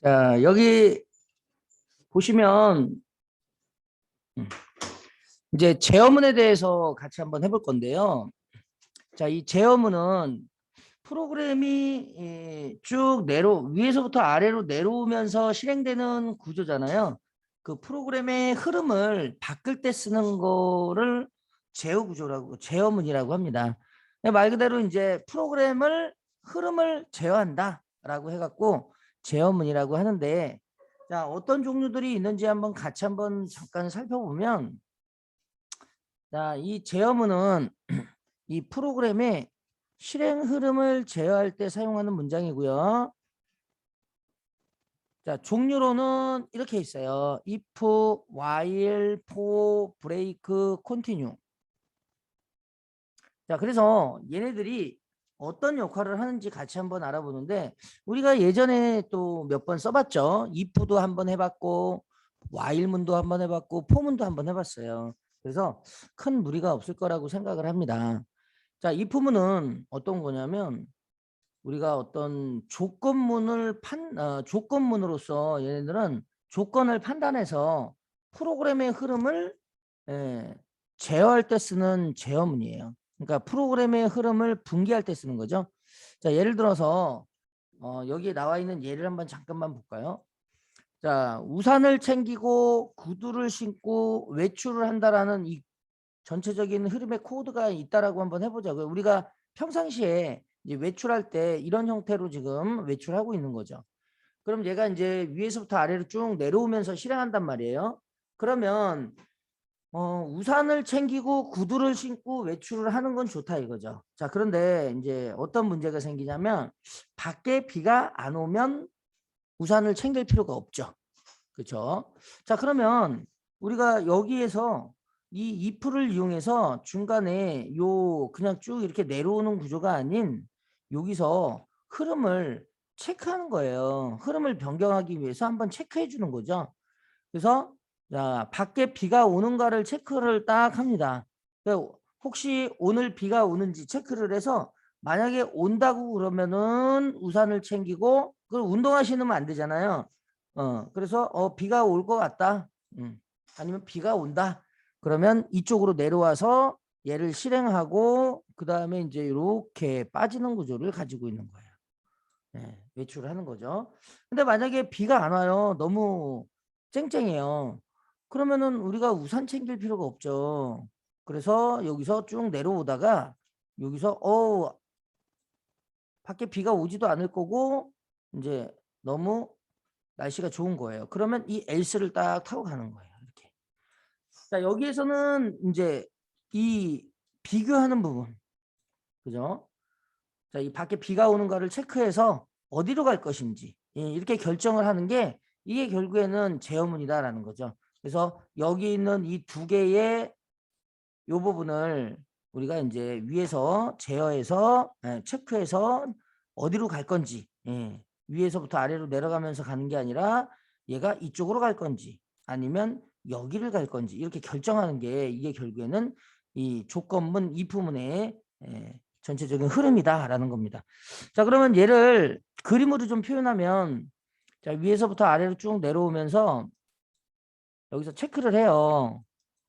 자, 여기 보시면 이제 제어문에 대해서 같이 한번 해볼 건데요. 자, 이 제어문은 프로그램이 쭉 위에서부터 아래로 내려오면서 실행되는 구조잖아요. 그 프로그램의 흐름을 바꿀 때 쓰는 거를 제어문이라고 합니다. 말 그대로 이제 프로그램을 흐름을 제어한다라고 해갖고 제어문이라고 하는데, 자, 어떤 종류들이 있는지 한번 같이 한번 잠깐 살펴보면, 자, 이 제어문은 이 프로그램의 실행 흐름을 제어할 때 사용하는 문장이고요. 자, 종류로는 이렇게 있어요. if, while, for, break, continue. 자, 그래서 얘네들이 어떤 역할을 하는지 같이 한번 알아보는데, 우리가 예전에 또 몇 번 써봤죠. if도 한번 해봤고 while문도 한번 해봤고 for문도 한번 해봤어요. 그래서 큰 무리가 없을 거라고 생각을 합니다. 자, if문은 어떤 거냐면, 우리가 어떤 조건문으로서 얘네들은 조건을 판단해서 프로그램의 흐름을 제어할 때 쓰는 제어문이에요. 그러니까 프로그램의 흐름을 분기할 때 쓰는 거죠. 자, 예를 들어서 여기에 나와 있는 예를 한번 잠깐만 볼까요? 자, 우산을 챙기고 구두를 신고 외출을 한다라는 이 전체적인 흐름의 코드가 있다라고 한번 해보자고요. 우리가 평상시에 이제 외출할 때 이런 형태로 지금 외출하고 있는 거죠. 그럼 얘가 이제 위에서부터 아래로 쭉 내려오면서 실행한단 말이에요. 그러면 우산을 챙기고 구두를 신고 외출을 하는 건 좋다 이거죠. 자, 그런데 이제 어떤 문제가 생기냐면, 밖에 비가 안 오면 우산을 챙길 필요가 없죠. 그렇죠? 자, 그러면 우리가 여기에서 이 if를 이용해서 중간에 그냥 쭉 이렇게 내려오는 구조가 아닌 여기서 흐름을 체크하는 거예요. 흐름을 변경하기 위해서 한번 체크해 주는 거죠. 그래서 자, 밖에 비가 오는가를 체크를 딱 합니다. 혹시 오늘 비가 오는지 체크를 해서, 만약에 온다고 그러면은 우산을 챙기고, 그걸 운동화 신으면 안 되잖아요. 그래서 비가 올 것 같다. 아니면 비가 온다. 그러면 이쪽으로 내려와서 얘를 실행하고 그 다음에 이제 이렇게 빠지는 구조를 가지고 있는 거예요. 네, 외출을 하는 거죠. 근데 만약에 비가 안 와요. 너무 쨍쨍해요. 그러면은 우리가 우산 챙길 필요가 없죠. 그래서 여기서 쭉 내려오다가 여기서 밖에 비가 오지도 않을 거고 이제 너무 날씨가 좋은 거예요. 그러면 이 엘스를 딱 타고 가는 거예요. 이렇게. 자, 여기에서는 이제 이 비교하는 부분, 그죠? 자, 이 밖에 비가 오는가를 체크해서 어디로 갈 것인지 이렇게 결정을 하는 게, 이게 결국에는 제어문이다라는 거죠. 그래서 여기 있는 이 두 개의 요 부분을 우리가 이제 위에서 제어해서 체크해서 어디로 갈 건지, 위에서부터 아래로 내려가면서 가는 게 아니라 얘가 이쪽으로 갈 건지 아니면 여기를 갈 건지 이렇게 결정하는 게, 이게 결국에는 이 조건문 if문의 전체적인 흐름이다라는 겁니다. 자, 그러면 얘를 그림으로 좀 표현하면, 자, 위에서부터 아래로 쭉 내려오면서 여기서 체크를 해요.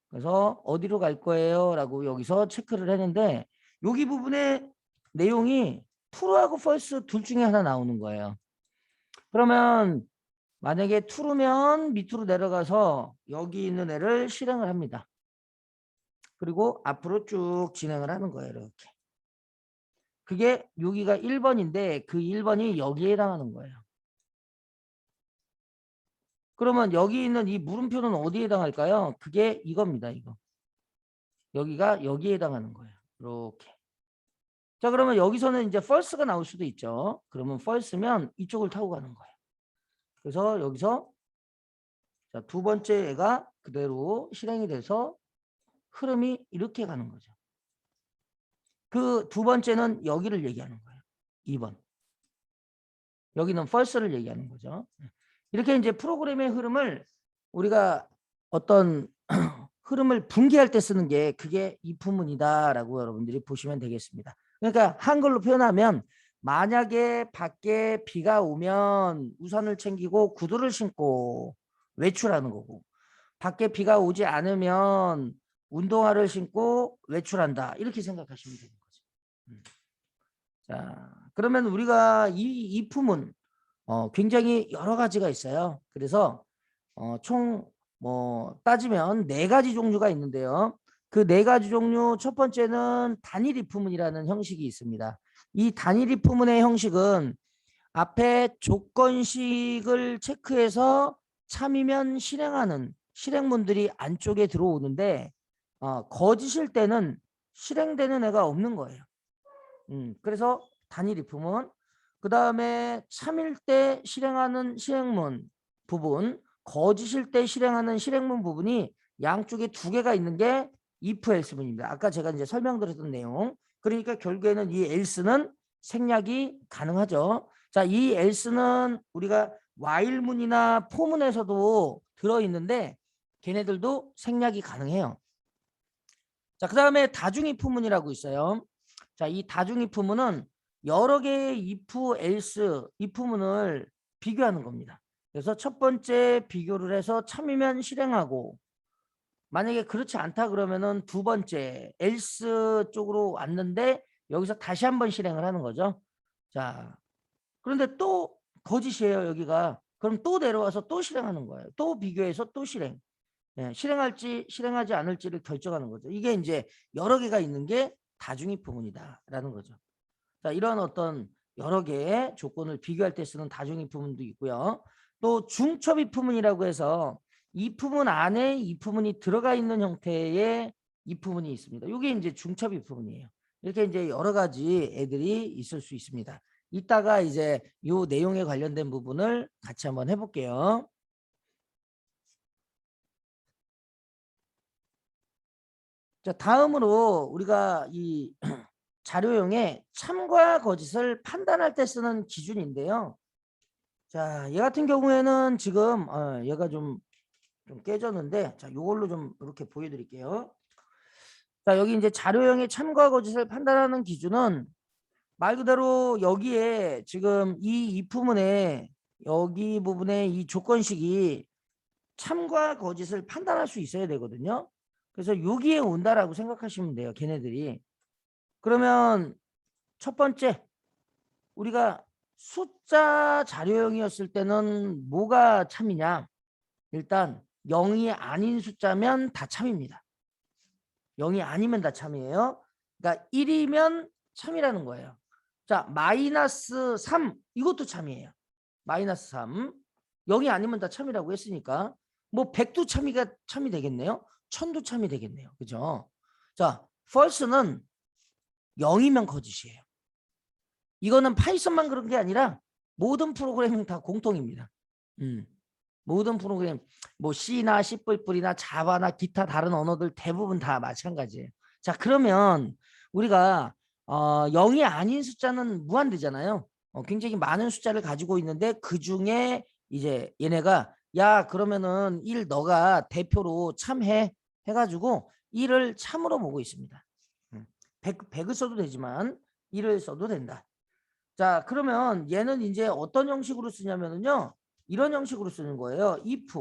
그래서 어디로 갈 거예요? 라고 여기서 체크를 했는데, 여기 부분에 내용이 true하고 false 둘 중에 하나 나오는 거예요. 그러면 만약에 true면 밑으로 내려가서 여기 있는 애를 실행을 합니다. 그리고 앞으로 쭉 진행을 하는 거예요. 이렇게. 그게 여기가 1번인데 그 1번이 여기에 해당하는 거예요. 그러면 여기 있는 이 물음표는 어디에 해당할까요? 그게 이겁니다. 이거. 여기가 여기에 해당하는 거예요. 이렇게. 자, 그러면 여기서는 이제 false가 나올 수도 있죠. 그러면 false면 이쪽을 타고 가는 거예요. 그래서 여기서 자, 두 번째 애가 그대로 실행이 돼서 흐름이 이렇게 가는 거죠. 그 두 번째는 여기를 얘기하는 거예요. 2번. 여기는 false를 얘기하는 거죠. 이렇게 이제 프로그램의 흐름을 우리가 어떤 흐름을 분기할 때 쓰는 게, 그게 if문이다라고 여러분들이 보시면 되겠습니다. 그러니까 한글로 표현하면 만약에 밖에 비가 오면 우산을 챙기고 구두를 신고 외출하는 거고, 밖에 비가 오지 않으면 운동화를 신고 외출한다. 이렇게 생각하시면 되는 거죠. 자, 그러면 우리가 이 품은 굉장히 여러 가지가 있어요. 그래서 총 뭐 따지면 네 가지 종류가 있는데요. 그 네 가지 종류 첫 번째는 단일 이품문이라는 형식이 있습니다. 이 단일 이품문의 형식은 앞에 조건식을 체크해서 참이면 실행하는 실행문들이 안쪽에 들어오는데 거짓일 때는 실행되는 애가 없는 거예요. 그래서 단일 이품문, 그 다음에 참일 때 실행하는 실행문 부분, 거짓일 때 실행하는 실행문 부분이 양쪽에 두 개가 있는 게 if else문입니다. 아까 제가 이제 설명드렸던 내용. 그러니까 결국에는 이 else는 생략이 가능하죠. 자, 이 else는 우리가 while문이나 for문에서도 들어있는데 걔네들도 생략이 가능해요. 자, 그 다음에 다중 if문이라고 있어요. 자, 이 다중 if문은 여러 개의 if, else, if문을 비교하는 겁니다. 그래서 첫 번째 비교를 해서 참이면 실행하고, 만약에 그렇지 않다 그러면은 두 번째 else 쪽으로 왔는데 여기서 다시 한번 실행을 하는 거죠. 자, 그런데 또 거짓이에요, 여기가. 그럼 또 내려와서 또 실행하는 거예요. 또 비교해서 또 실행. 실행할지 실행하지 않을지를 결정하는 거죠. 이게 이제 여러 개가 있는 게 다중이품문이다라는 거죠. 자, 이런 어떤 여러 개의 조건을 비교할 때 쓰는 다중이품문도 있고요. 또 중첩이품문이라고 해서 이품문 안에 이품문이 들어가 있는 형태의 이품문이 있습니다. 이게 이제 중첩이품문이에요. 이렇게 이제 여러 가지 애들이 있을 수 있습니다. 이따가 이제 이 내용에 관련된 부분을 같이 한번 해볼게요. 자, 다음으로 우리가 이 자료용에 참과 거짓을 판단할 때 쓰는 기준인데요. 자, 얘 같은 경우에는 지금 얘가 좀 깨졌는데, 자, 이걸로 좀 이렇게 보여드릴게요. 자, 여기 이제 자료용의 참과 거짓을 판단하는 기준은 말 그대로 여기에 지금 이 이프문에 여기 부분에 이 조건식이 참과 거짓을 판단할 수 있어야 되거든요. 그래서 여기에 온다라고 생각하시면 돼요, 걔네들이. 그러면 첫 번째, 우리가 숫자 자료형이었을 때는 뭐가 참이냐? 일단 0이 아닌 숫자면 다 참입니다. 0이 아니면 다 참이에요. 그러니까 1이면 참이라는 거예요. 자, 마이너스 3 이것도 참이에요. 마이너스 3 0이 아니면 다 참이라고 했으니까 뭐 100도 참이 되겠네요. 1000도 참이 되겠네요. 그죠? 자, false는 0이면 거짓이에요. 이거는 파이썬만 그런 게 아니라 모든 프로그래밍 다 공통입니다. 모든 프로그램 뭐 C나 C++이나 자바나 기타 다른 언어들 대부분 다 마찬가지예요. 자, 그러면 우리가 0이 아닌 숫자는 무한대잖아요. 굉장히 많은 숫자를 가지고 있는데 그중에 이제 얘네가 야, 그러면은 1 너가 대표로 참해 해가지고 1을 참으로 보고 있습니다. 100을 써도 되지만 1을 써도 된다. 자, 그러면 얘는 이제 어떤 형식으로 쓰냐면요. 이런 형식으로 쓰는 거예요. if.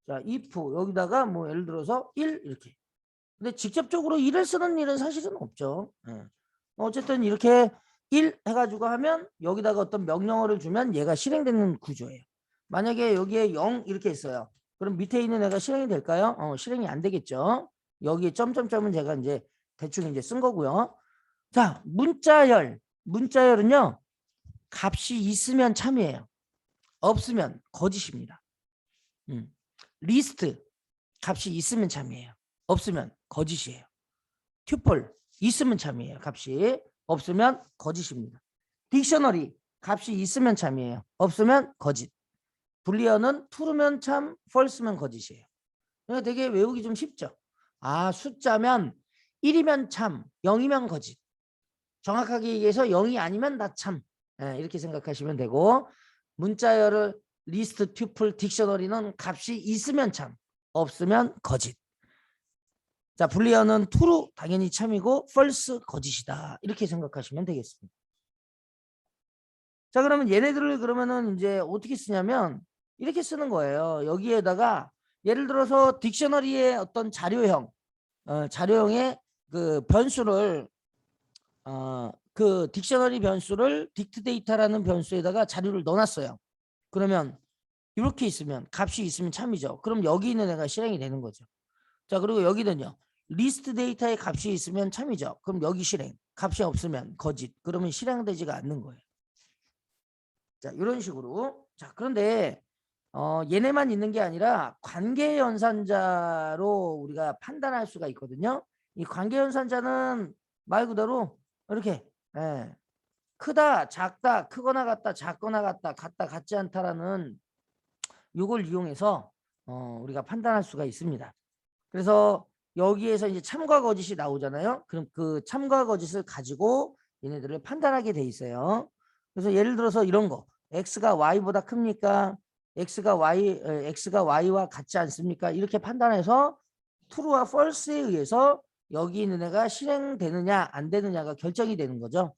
자, if 여기다가 뭐 예를 들어서 1 이렇게. 근데 직접적으로 1을 쓰는 일은 사실은 없죠. 어쨌든 이렇게 1 해가지고 하면 여기다가 어떤 명령어를 주면 얘가 실행되는 구조예요. 만약에 여기에 0 이렇게 있어요. 그럼 밑에 있는 애가 실행이 될까요? 실행이 안 되겠죠. 여기 점점점은 제가 이제 대충 이제 쓴 거고요. 자, 문자열은요. 값이 있으면 참이에요. 없으면 거짓입니다. 리스트 값이 있으면 참이에요. 없으면 거짓이에요. 튜플 있으면 참이에요. 값이 없으면 거짓입니다. 딕셔너리 값이 있으면 참이에요. 없으면 거짓. 불리언은 true면 참, false면 거짓이에요. 그러니까 되게 외우기 좀 쉽죠. 아, 숫자면 1이면 참, 0이면 거짓. 정확하게 얘기해서 0이 아니면 다 참. 이렇게 생각하시면 되고, 문자열을 리스트, 튜플, 딕셔너리는 값이 있으면 참, 없으면 거짓. 자, 불리언은 true 당연히 참이고 false 거짓이다. 이렇게 생각하시면 되겠습니다. 자, 그러면 얘네들을 그러면은 이제 어떻게 쓰냐면 이렇게 쓰는 거예요. 여기에다가 예를 들어서 딕셔너리의 어떤 자료형, 자료형의 그 변수를 그 딕셔너리 변수를 딕트 데이터라는 변수에다가 자료를 넣어놨어요. 그러면 이렇게 있으면 값이 있으면 참이죠. 그럼 여기 있는 애가 실행이 되는 거죠. 자, 그리고 여기는요. 리스트 데이터에 값이 있으면 참이죠. 그럼 여기 실행. 값이 없으면 거짓. 그러면 실행되지가 않는 거예요. 자, 이런 식으로. 자, 그런데 얘네만 있는 게 아니라 관계 연산자로 우리가 판단할 수가 있거든요. 이 관계 연산자는 말 그대로 이렇게 크다, 작다, 크거나 같다, 작거나 같다, 같다, 같지 않다라는 이걸 이용해서 우리가 판단할 수가 있습니다. 그래서 여기에서 이제 참과 거짓이 나오잖아요. 그럼 그 참과 거짓을 가지고 얘네들을 판단하게 돼 있어요. 그래서 예를 들어서 이런 거. x가 y보다 큽니까? x가 y와 같지 않습니까? 이렇게 판단해서 true와 false에 의해서 여기 있는 애가 실행되느냐 안 되느냐가 결정이 되는 거죠.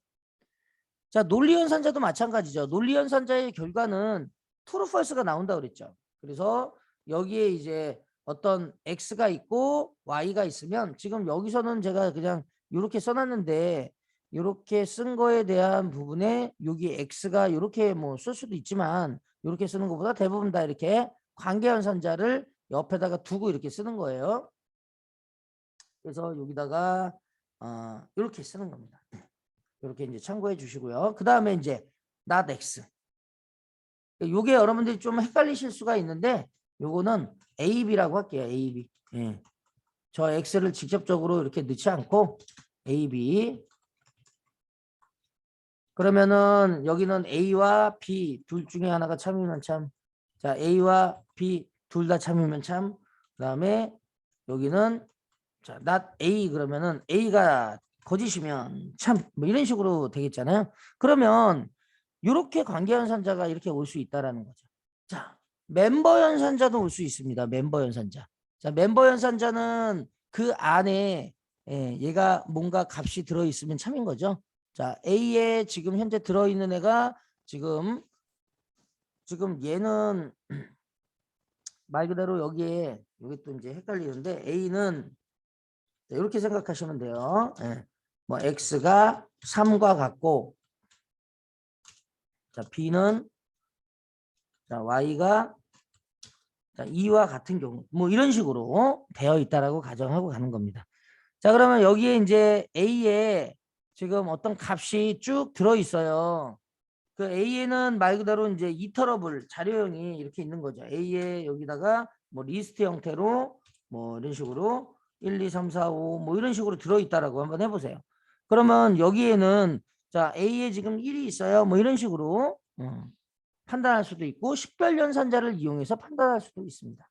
자, 논리연산자도 마찬가지죠. 논리연산자의 결과는 true, false가 나온다 그랬죠. 그래서 여기에 이제 어떤 x가 있고 y가 있으면 지금 여기서는 제가 그냥 이렇게 써놨는데 이렇게 쓴 거에 대한 부분에 여기 x가 이렇게 뭐 쓸 수도 있지만 이렇게 쓰는 것보다 대부분 다 이렇게 관계연산자를 옆에다가 두고 이렇게 쓰는 거예요. 그래서 여기다가 이렇게 쓰는 겁니다. 이렇게 이제 참고해 주시고요. 그 다음에 이제 not x. 요게 여러분들이 좀 헷갈리실 수가 있는데 요거는 AB라고 할게요. AB. 예. 저 x를 직접적으로 이렇게 넣지 않고 AB. 그러면은 여기는 A와 B 둘 중에 하나가 참이면 참. 자, A와 B 둘 다 참이면 참. 그다음에 여기는 자, not A 그러면은 A가 거짓이면 참 뭐 이런 식으로 되겠잖아요. 그러면 이렇게 관계연산자가 이렇게 올 수 있다라는 거죠. 자, 멤버 연산자도 올 수 있습니다. 멤버 연산자. 자, 멤버 연산자는 그 안에 얘가 뭔가 값이 들어있으면 참인 거죠. 자, A에 지금 현재 들어있는 애가 지금 얘는 말 그대로 여기에 여기 또 이제 헷갈리는데 A는 이렇게 생각하시면 돼요. 뭐 X가 3과 같고 자, B는 자, Y가 자, 2와 같은 경우 뭐 이런 식으로 되어 있다라고 가정하고 가는 겁니다. 자, 그러면 여기에 이제 A에 지금 어떤 값이 쭉 들어 있어요. 그 A에는 말 그대로 이제 이터러블 자료형이 이렇게 있는 거죠. A에 여기다가 뭐 리스트 형태로 뭐 이런 식으로 1, 2, 3, 4, 5 뭐 이런 식으로 들어 있다라고 한번 해보세요. 그러면 여기에는 자, A에 지금 1이 있어요. 뭐 이런 식으로 판단할 수도 있고 식별연산자를 이용해서 판단할 수도 있습니다.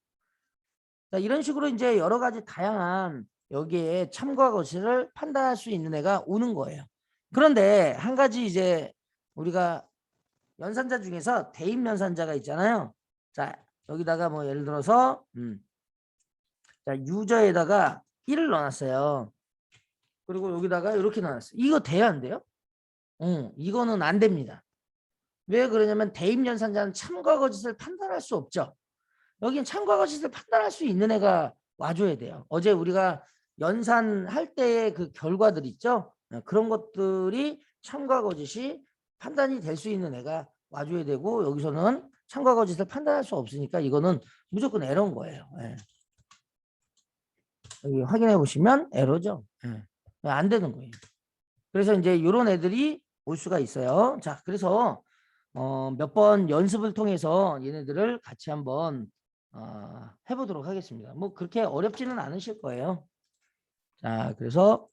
자, 이런 식으로 이제 여러 가지 다양한 여기에 참과 거짓을 판단할 수 있는 애가 오는 거예요. 그런데 한 가지 이제 우리가 연산자 중에서 대입 연산자가 있잖아요. 자, 여기다가 뭐 예를 들어서 자, 유저에다가 1을 넣어놨어요. 그리고 여기다가 이렇게 넣어놨어요. 이거 돼야 안 돼요? 이거는 안 됩니다. 왜 그러냐면 대입 연산자는 참과 거짓을 판단할 수 없죠. 여긴 참과 거짓을 판단할 수 있는 애가 와줘야 돼요. 어제 우리가 연산할 때의 그 결과들 있죠. 그런 것들이 참과 거짓이 판단이 될 수 있는 애가 와줘야 되고 여기서는 참과 거짓을 판단할 수 없으니까 이거는 무조건 에러인 거예요. 여기 확인해 보시면 에러죠. 안 되는 거예요. 그래서 이제 이런 애들이 올 수가 있어요. 자, 그래서 몇 번 연습을 통해서 얘네들을 같이 한번 해보도록 하겠습니다. 뭐 그렇게 어렵지는 않으실 거예요. 자, 그래서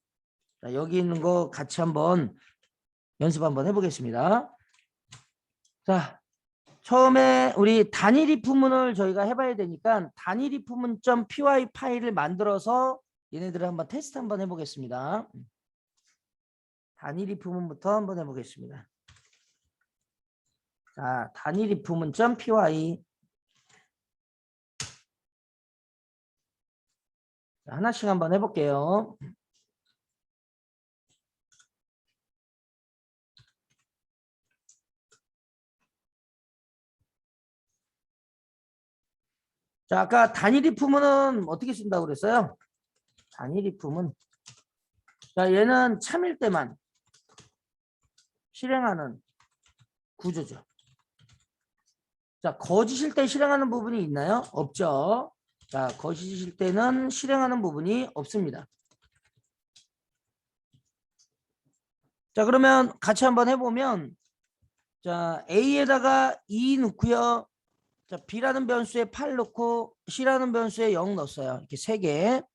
자, 여기 있는 거 같이 한번 연습 한번 해보겠습니다. 자, 처음에 우리 단일 이프문을 저희가 해봐야 되니까 단일 이프문.py 파일을 만들어서 얘네들을 한번 테스트 한번 해보겠습니다. 단일 이프문부터 한번 해보겠습니다. 자, 단일 이프문.py 하나씩 한번 해볼게요. 자, 아까 단일이 품은 어떻게 쓴다고 그랬어요? 단일이 품은, 자, 얘는 참일 때만 실행하는 구조죠. 자, 거짓일 때 실행하는 부분이 있나요? 없죠. 자, 거짓일 때는 실행하는 부분이 없습니다. 자, 그러면 같이 한번 해보면, 자, A에다가 2 넣고요. 자, B라는 변수에 8 넣고 C라는 변수에 0 넣었어요. 이렇게 3개.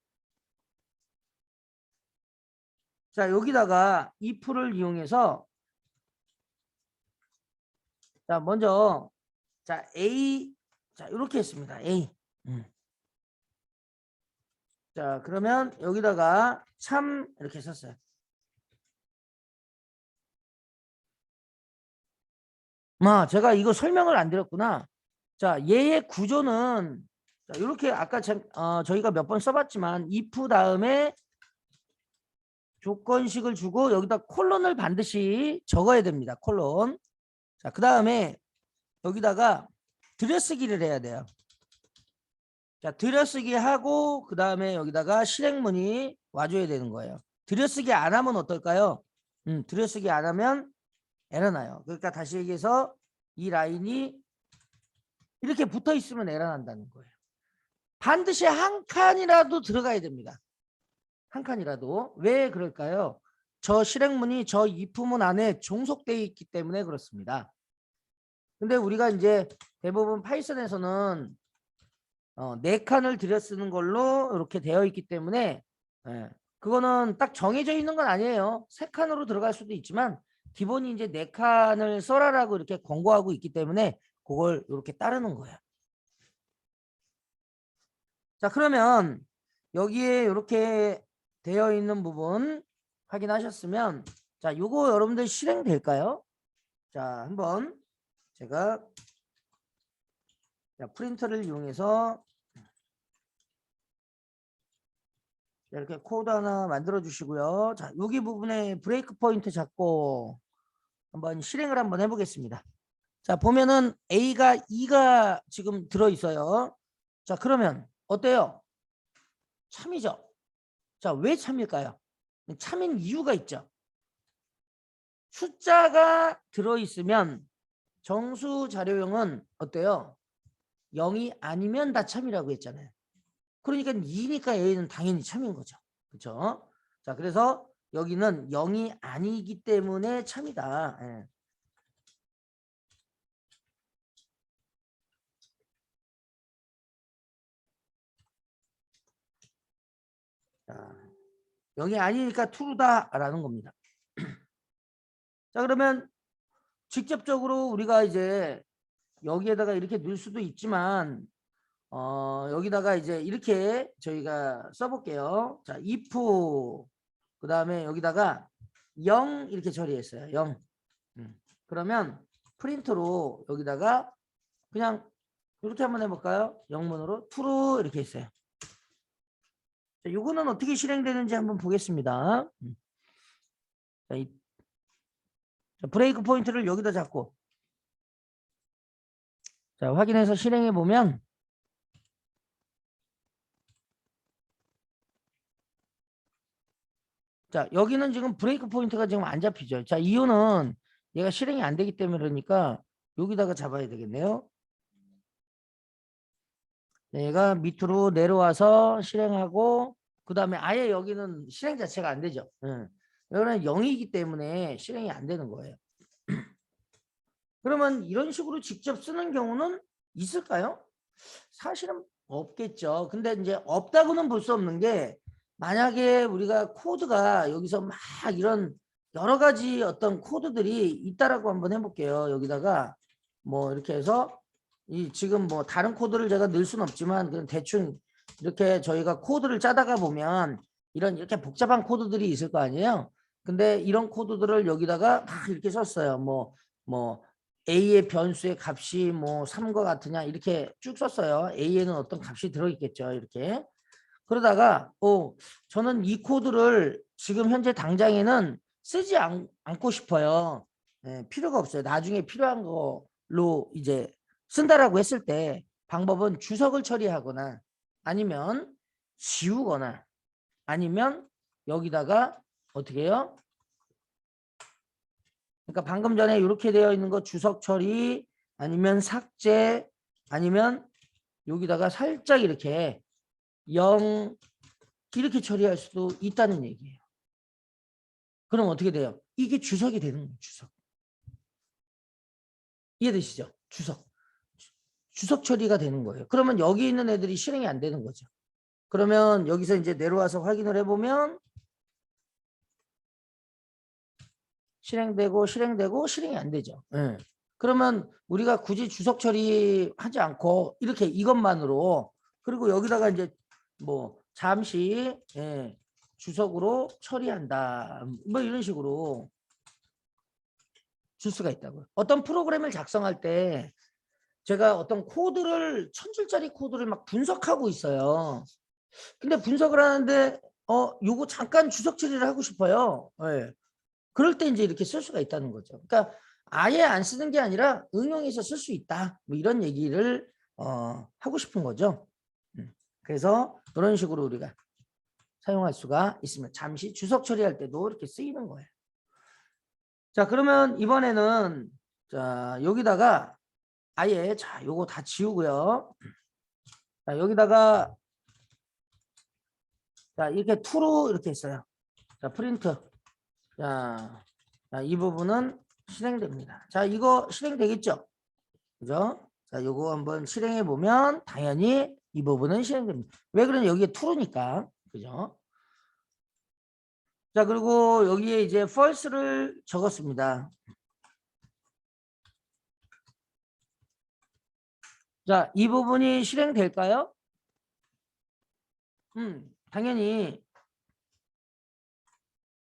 자, 여기다가 if를 이용해서, 자, 먼저, 자, A, 자, 이렇게 했습니다. A. 자, 그러면 여기다가 참 이렇게 썼어요. 제가 이거 설명을 안 드렸구나. 자, 얘의 구조는, 자, 이렇게 아까 저희가 몇 번 써봤지만 if 다음에 조건식을 주고 여기다 콜론을 반드시 적어야 됩니다. 콜론. 자, 그 다음에 여기다가 들여쓰기를 해야 돼요. 자, 들여쓰기 하고 그 다음에 여기다가 실행문이 와줘야 되는 거예요. 들여쓰기 안 하면 어떨까요? 들여쓰기 안 하면 에러 나요. 그러니까 다시 얘기해서 이 라인이 이렇게 붙어 있으면 에러 난다는 거예요. 반드시 한 칸이라도 들어가야 됩니다. 한 칸이라도. 왜 그럴까요? 저 실행문이 저 if문 안에 종속되어 있기 때문에 그렇습니다. 근데 우리가 이제 대부분 파이썬에서는 4칸을 들여쓰는 걸로 이렇게 되어 있기 때문에 그거는 딱 정해져 있는 건 아니에요. 3칸으로 들어갈 수도 있지만 기본이 이제 4칸을 써라라고 이렇게 권고하고 있기 때문에 그걸 이렇게 따르는 거예요. 자, 그러면 여기에 이렇게 되어 있는 부분 확인하셨으면, 자, 요거 여러분들 실행될까요? 자, 한번 제가, 자, 프린터를 이용해서 이렇게 코드 하나 만들어 주시고요. 자, 여기 부분에 브레이크 포인트 잡고 한번 실행을 한번 해보겠습니다. 자, 보면은 A가 2가 지금 들어 있어요. 자, 그러면 어때요? 참이죠. 자, 왜 참일까요? 참인 이유가 있죠. 숫자가 들어 있으면 정수 자료형은 어때요? 0이 아니면 다 참이라고 했잖아요. 그러니까 2니까 A는 당연히 참인 거죠. 그렇죠? 자, 그래서 여기는 0이 아니기 때문에 참이다. 예. 자, 0이 아니니까 true다라는 겁니다. 자, 그러면 직접적으로 우리가 이제 여기에다가 이렇게 넣을 수도 있지만 여기다가 이제 이렇게 저희가 써볼게요. 자, if 그 다음에 여기다가 0 이렇게 처리했어요. 0. 그러면 프린트로 여기다가 그냥 이렇게 한번 해볼까요? 0문으로 true 이렇게 했어요. 자, 이거는 어떻게 실행되는지 한번 보겠습니다. 자, 브레이크 포인트를 여기다 잡고, 자, 확인해서 실행해 보면, 자, 여기는 지금 브레이크 포인트가 지금 안 잡히죠. 자, 이유는 얘가 실행이 안 되기 때문에 그러니까 여기다가 잡아야 되겠네요. 얘가 밑으로 내려와서 실행하고 그 다음에 아예 여기는 실행 자체가 안 되죠. 여기는 0이기 때문에 실행이 안 되는 거예요. 그러면 이런 식으로 직접 쓰는 경우는 있을까요? 사실은 없겠죠. 근데 이제 없다고는 볼 수 없는 게, 만약에 우리가 코드가 여기서 막 이런 여러 가지 어떤 코드들이 있다라고 한번 해볼게요. 여기다가 뭐 이렇게 해서 지금 뭐 다른 코드를 제가 넣을 수는 없지만 그냥 대충 이렇게 저희가 코드를 짜다가 보면 이렇게 복잡한 코드들이 있을 거 아니에요. 근데 이런 코드들을 여기다가 막 이렇게 썼어요. 뭐 A의 변수의 값이 뭐 3과 같으냐 이렇게 쭉 썼어요. A에는 어떤 값이 들어있겠죠. 이렇게. 그러다가 저는 이 코드를 지금 현재 당장에는 쓰지 않고 싶어요. 필요가 없어요. 나중에 필요한 걸로 이제 쓴다라고 했을 때 방법은 주석을 처리하거나 아니면 지우거나 아니면 여기다가 어떻게 해요? 그러니까 방금 전에 이렇게 되어 있는 거 주석 처리 아니면 삭제 아니면 여기다가 살짝 이렇게 0 이렇게 처리할 수도 있다는 얘기예요. 그럼 어떻게 돼요? 이게 주석이 되는 거예요. 주석. 이해되시죠? 주석. 주석 처리가 되는 거예요. 그러면 여기 있는 애들이 실행이 안 되는 거죠. 그러면 여기서 이제 내려와서 확인을 해보면 실행되고 실행이 안 되죠. 네. 그러면 우리가 굳이 주석 처리하지 않고 이렇게 이것만으로 그리고 여기다가 이제 뭐 잠시 주석으로 처리한다. 뭐 이런 식으로 줄 수가 있다고요. 어떤 프로그램을 작성할 때 제가 어떤 코드를 1000줄짜리 코드를 막 분석하고 있어요. 근데 분석을 하는데 요거 잠깐 주석 처리를 하고 싶어요. 네. 그럴 때 이제 이렇게 쓸 수가 있다는 거죠. 그러니까 아예 안 쓰는 게 아니라 응용해서 쓸 수 있다. 뭐 이런 얘기를 하고 싶은 거죠. 그래서 이런 식으로 우리가 사용할 수가 있으면 잠시 주석 처리할 때도 이렇게 쓰이는 거예요. 자, 그러면 이번에는 자, 여기다가 아예 자, 요거 다 지우고요. 자, 여기다가 자, 이렇게 투로 이렇게 했어요. 자, 프린트. 자, 이 부분은 실행됩니다. 자, 이거 실행되겠죠? 그죠? 자, 요거 한번 실행해 보면 당연히 이 부분은 실행됩니다. 왜 그러냐? 여기에 true니까. 그죠? 자, 그리고 여기에 이제 false를 적었습니다. 자, 이 부분이 실행될까요? 당연히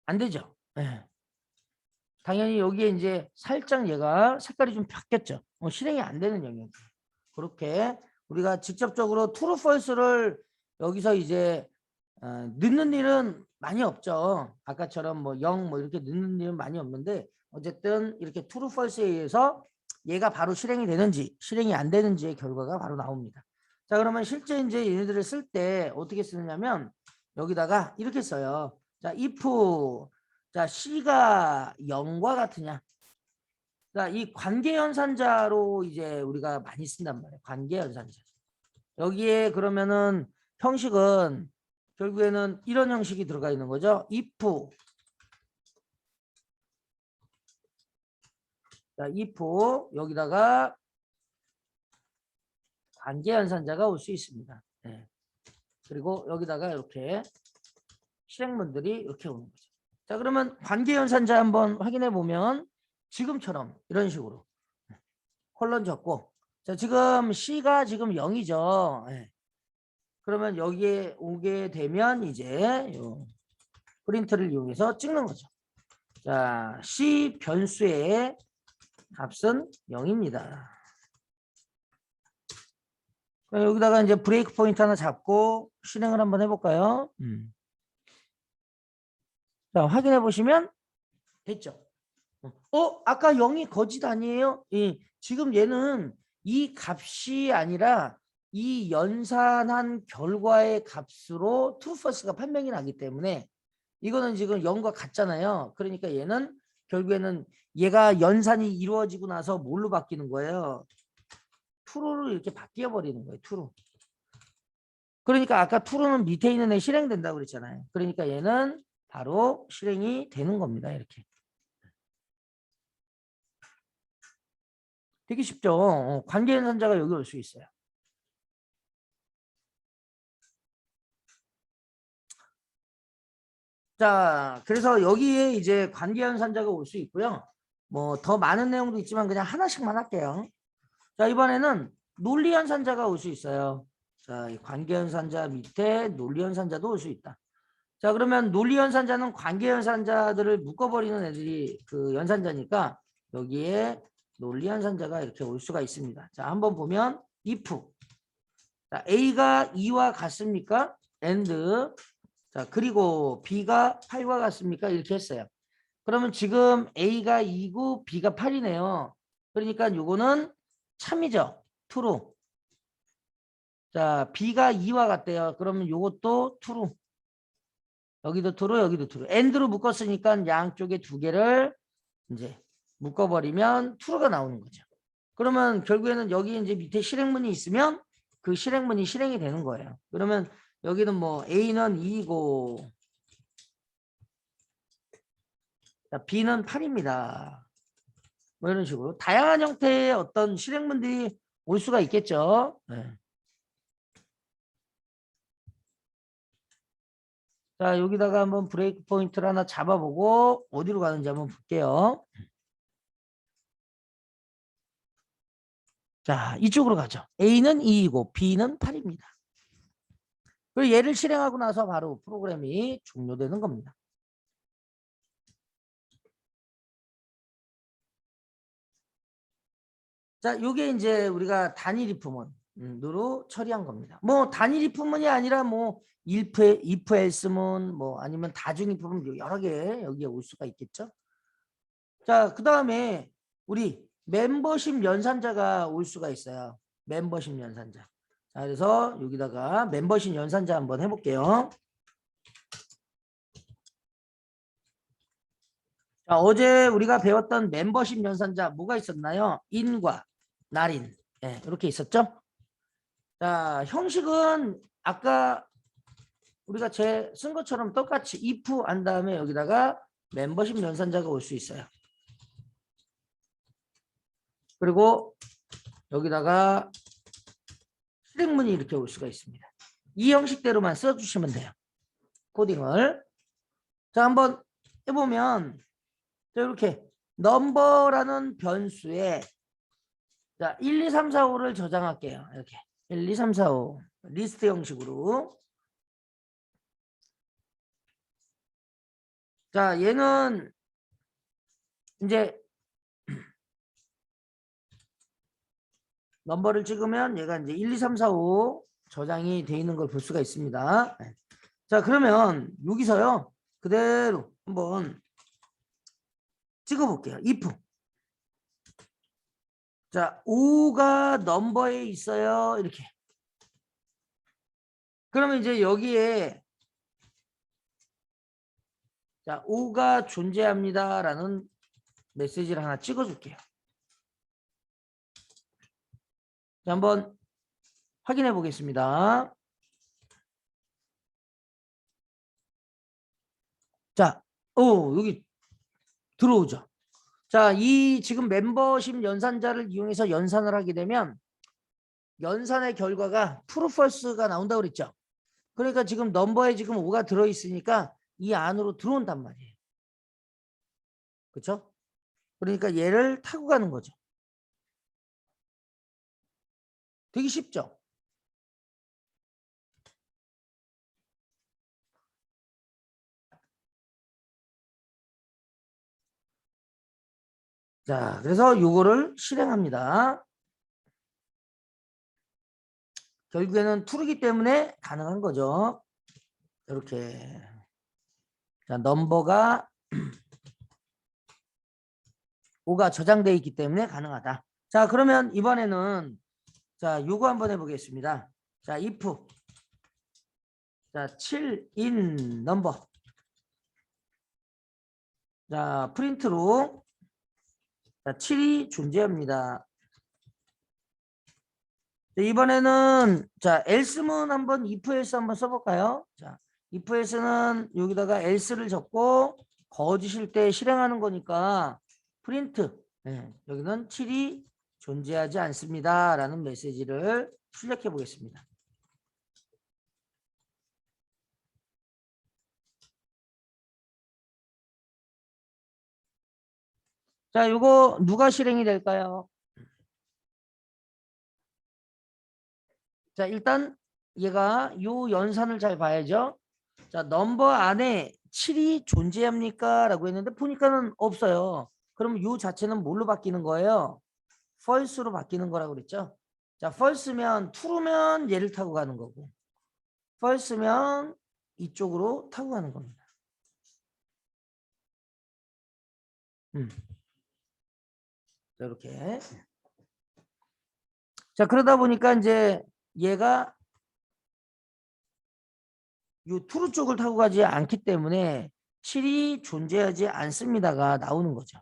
안 되죠. 네. 당연히 여기에 이제 살짝 얘가 색깔이 좀 바뀌었죠. 실행이 안 되는 영역이에요. 그렇게 우리가 직접적으로 true, false를 여기서 이제 넣는 일은 많이 없죠. 아까처럼 뭐 0 뭐 이렇게 넣는 일은 많이 없는데 어쨌든 이렇게 true, false에 의해서 얘가 바로 실행이 되는지 실행이 안 되는지의 결과가 바로 나옵니다. 자, 그러면 실제 이제 얘네들을 쓸 때 어떻게 쓰느냐면 여기다가 이렇게 써요. 자, if 자, C가 0과 같으냐. 자, 이 관계연산자로 이제 우리가 많이 쓴단 말이에요. 관계연산자. 여기에 그러면은 형식은 결국에는 이런 형식이 들어가 있는 거죠. if. 자, if 여기다가 관계연산자가 올 수 있습니다. 네. 그리고 여기다가 이렇게 실행문들이 이렇게 오는 거죠. 자, 그러면 관계연산자 한번 확인해 보면 지금처럼 이런 식으로 콜론 적고 자, 지금 C가 지금 0이죠. 네. 그러면 여기에 오게 되면 이제 요 프린트를 이용해서 찍는 거죠. 자, C 변수의 값은 0입니다. 여기다가 이제 브레이크 포인트 하나 잡고 실행을 한번 해볼까요? 자, 확인해 보시면 됐죠. 아까 0이 거짓 아니에요? 지금 얘는 이 값이 아니라 이 연산한 결과의 값으로 true false가 판명이 나기 때문에 이거는 지금 0과 같잖아요. 그러니까 얘는 결국에는 얘가 연산이 이루어지고 나서 뭘로 바뀌는 거예요? true로 이렇게 바뀌어 버리는 거예요. true. 그러니까 아까 true는 밑에 있는 애 실행된다고 그랬잖아요. 그러니까 얘는 바로 실행이 되는 겁니다. 이렇게. 되게 쉽죠. 관계연산자가 여기 올 수 있어요. 자, 그래서 여기에 이제 관계연산자가 올 수 있고요. 뭐 더 많은 내용도 있지만 그냥 하나씩만 할게요. 자, 이번에는 논리연산자가 올 수 있어요. 자, 이 관계연산자 밑에 논리연산자도 올 수 있다. 자, 그러면 논리연산자는 관계연산자들을 묶어버리는 애들이 그 연산자니까 여기에 논리연산자가 이렇게 올 수가 있습니다. 자, 한번 보면 if 자, A가 2와 같습니까? and 자, 그리고 B가 8과 같습니까? 이렇게 했어요. 그러면 지금 A가 2고 B가 8이네요. 그러니까 요거는 참이죠. true. 자, B가 2와 같대요. 그러면 요것도 true. 여기도 true, 여기도 true. and로 묶었으니까 양쪽에 두 개를 이제 묶어버리면 true가 나오는 거죠. 그러면 결국에는 여기 이제 밑에 실행문이 있으면 그 실행문이 실행이 되는 거예요. 그러면 여기는 뭐 A는 2이고 B는 8입니다. 뭐 이런 식으로 다양한 형태의 어떤 실행문들이 올 수가 있겠죠. 네. 자, 여기다가 한번 브레이크 포인트를 하나 잡아보고 어디로 가는지 한번 볼게요. 자, 이쪽으로 가죠. A는 2이고 B는 8입니다. 그리고 얘를 실행하고 나서 바로 프로그램이 종료되는 겁니다. 자, 요게 이제 우리가 단일 if문으로 처리한 겁니다. 뭐 단일 if문이 아니라 뭐 if else문 뭐 아니면 다중 if문 여러 개 여기에 올 수가 있겠죠. 자, 그 다음에 우리 멤버십 연산자가 올 수가 있어요. 멤버십 연산자. 자, 그래서 여기다가 멤버십 연산자 한번 해볼게요. 자, 어제 우리가 배웠던 멤버십 연산자 뭐가 있었나요? 인과 날인. 네, 이렇게 있었죠? 자, 형식은 아까 우리가 쓴 것처럼 똑같이 if 한 다음에 여기다가 멤버십 연산자가 올 수 있어요. 그리고 여기다가 실행문이 이렇게 올 수가 있습니다. 이 형식대로만 써주시면 돼요. 코딩을. 자, 한번 해보면 자, 이렇게 넘버라는 변수에 자, 1, 2, 3, 4, 5를 저장할게요. 이렇게 1, 2, 3, 4, 5 리스트 형식으로. 자, 얘는 이제 넘버를 찍으면 얘가 이제 1, 2, 3, 4, 5 저장이 되어 있는 걸 볼 수가 있습니다. 자, 그러면 여기서요 그대로 한번 찍어 볼게요. if. 자, 5가 넘버에 있어요. 이렇게. 그러면 이제 여기에 자, 5가 존재합니다 라는 메시지를 하나 찍어 줄게요. 자, 한번 확인해 보겠습니다. 자, 여기 들어오죠. 자, 이 지금 멤버십 연산자를 이용해서 연산을 하게 되면 연산의 결과가 true, false가 나온다고 그랬죠. 그러니까 지금 넘버에 지금 5가 들어있으니까 이 안으로 들어온단 말이에요. 그렇죠? 그러니까 얘를 타고 가는 거죠. 되게 쉽죠? 자, 그래서 요거를 실행합니다. 결국에는 true이기 때문에 가능한 거죠. 이렇게. 자, 넘버가 5가 저장되어 있기 때문에 가능하다. 자, 그러면 이번에는 자, 요거 한번 해보겠습니다. 자, if 자, 7 in 넘버. 자, 프린트로 자, 7이 존재합니다. 자, 이번에는 자, else문 한번 if else 한번 써볼까요? 자, if else는 여기다가 else를 적고 거짓일 때 실행하는 거니까 프린트. 네, 여기는 7이 존재하지 않습니다. 라는 메시지를 출력해 보겠습니다. 자, 요거 누가 실행이 될까요? 자, 일단 얘가 요 연산을 잘 봐야죠. 자, 넘버 안에 7이 존재합니까? 라고 했는데 보니까는 없어요. 그럼 요 자체는 뭘로 바뀌는 거예요? false로 바뀌는 거라고 그랬죠. 자, false면 true면 얘를 타고 가는 거고 false면 이쪽으로 타고 가는 겁니다. 자, 이렇게. 자, 그러다 보니까 이제 얘가 이 true 쪽을 타고 가지 않기 때문에 7이 존재하지 않습니다가 나오는 거죠.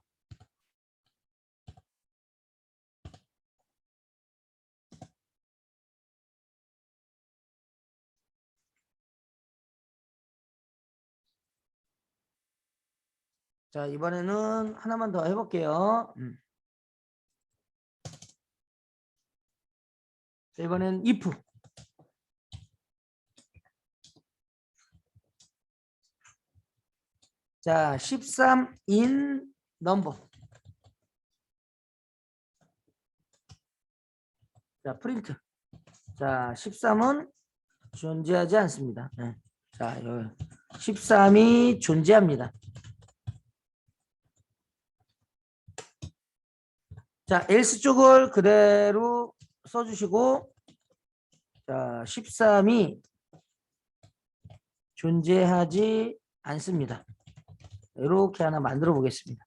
자, 이번에는 하나만 더 해볼게요. 자, 이번엔 if. 자, 13 in number. 자, 프린트. 자, 13은 존재하지 않습니다. 네. 자, 13이 존재합니다. 자, else 쪽을 그대로 써주시고, 자, 13이 존재하지 않습니다. 이렇게 하나 만들어 보겠습니다.